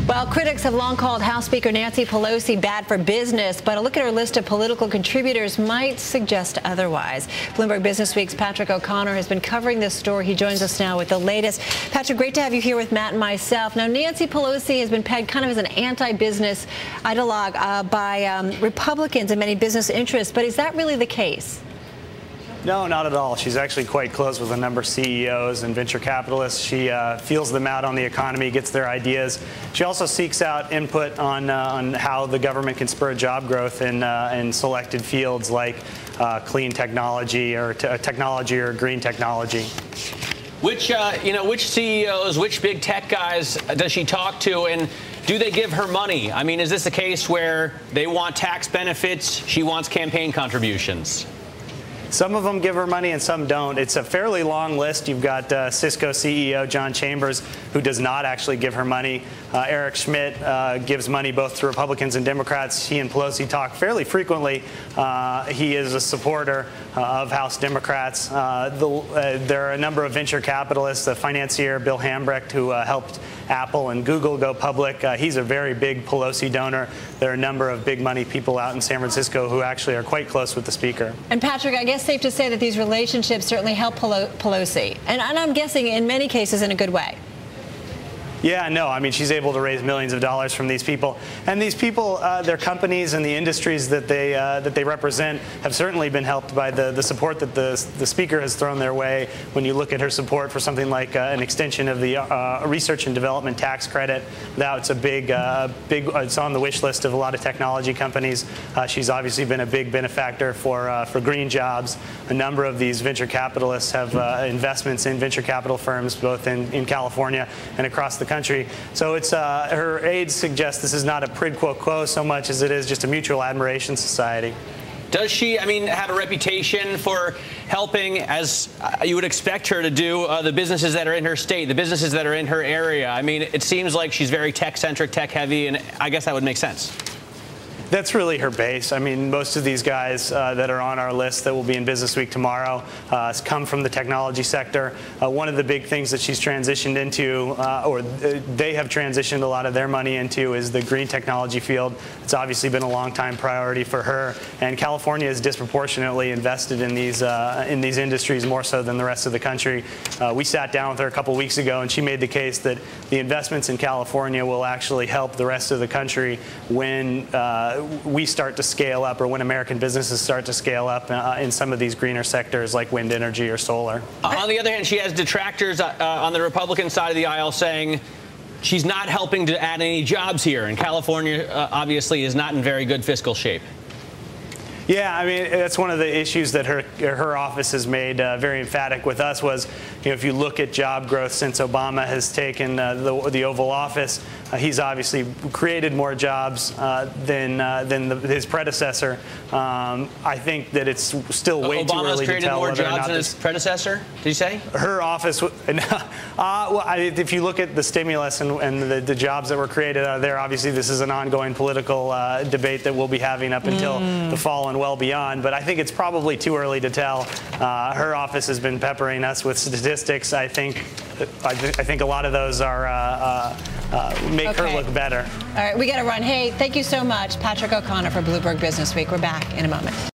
Well, critics have long called House Speaker Nancy Pelosi bad for business, but a look at her list of political contributors might suggest otherwise. Bloomberg Businessweek's Patrick O'Connor has been covering this story. He joins us now with the latest. Patrick, great to have you here with Matt and myself. Now, Nancy Pelosi has been pegged kind of as an anti-business ideologue by Republicans and many business interests, but is that really the case? No, not at all. She's actually quite close with a number of CEOs and venture capitalists. She feels them out on the economy, gets their ideas. She also seeks out input on how the government can spur job growth in selected fields like clean technology or technology or green technology. Which CEOs, which big tech guys does she talk to, and do they give her money? I mean, is this a case where they want tax benefits, she wants campaign contributions? Some of them give her money and some don't. It's a fairly long list. You've got Cisco CEO John Chambers, who does not actually give her money. Eric Schmidt gives money both to Republicans and Democrats. He and Pelosi talk fairly frequently. He is a supporter of House Democrats. There are a number of venture capitalists, the financier Bill Hambrecht, who helped Apple and Google go public. He's a very big Pelosi donor. There are a number of big money people out in San Francisco who actually are quite close with the speaker. And Patrick, I guess safe to say that these relationships certainly help Pelosi, and I'm guessing in many cases in a good way. Yeah, no, I mean, she's able to raise millions of dollars from these people. And these people, their companies and the industries that they represent have certainly been helped by the support that the speaker has thrown their way. When you look at her support for something like an extension of the research and development tax credit, now it's a it's on the wish list of a lot of technology companies. She's obviously been a big benefactor for green jobs. A number of these venture capitalists have investments in venture capital firms, both in California and across the country. So it's her aides suggest this is not a quid pro quo so much as it is just a mutual admiration society. Does she, I mean, have a reputation for helping, as you would expect her to do, the businesses that are in her state, the businesses that are in her area? I mean, it seems like she's very tech-centric, tech-heavy, and I guess that would make sense. That's really her base. I mean, most of these guys that are on our list that will be in Businessweek tomorrow come from the technology sector. One of the big things that she's transitioned into, or they have transitioned a lot of their money into, is the green technology field. It's obviously been a long-time priority for her, and California is disproportionately invested in these industries more so than the rest of the country. We sat down with her a couple weeks ago, and she made the case that the investments in California will actually help the rest of the country when we start to scale up, or when American businesses start to scale up in some of these greener sectors like wind energy or solar. On the other hand, she has detractors on the Republican side of the aisle saying she's not helping to add any jobs here, and California obviously is not in very good fiscal shape. Yeah, I mean, that's one of the issues that her office has made very emphatic with us was, you know, if you look at job growth since Obama has taken the Oval Office, he's obviously created more jobs than his predecessor. I think that it's still way too early to tell whether or not Obama's created more jobs than his predecessor, did you say? Her office, well, if you look at the stimulus and the jobs that were created out of there, obviously this is an ongoing political debate that we'll be having up until the fall and well beyond, but I think it's probably too early to tell. Her office has been peppering us with statistics. I think a lot of those are make her look better. All right, we got to run. Hey, thank you so much, Patrick O'Connor for Bloomberg Businessweek. We're back in a moment.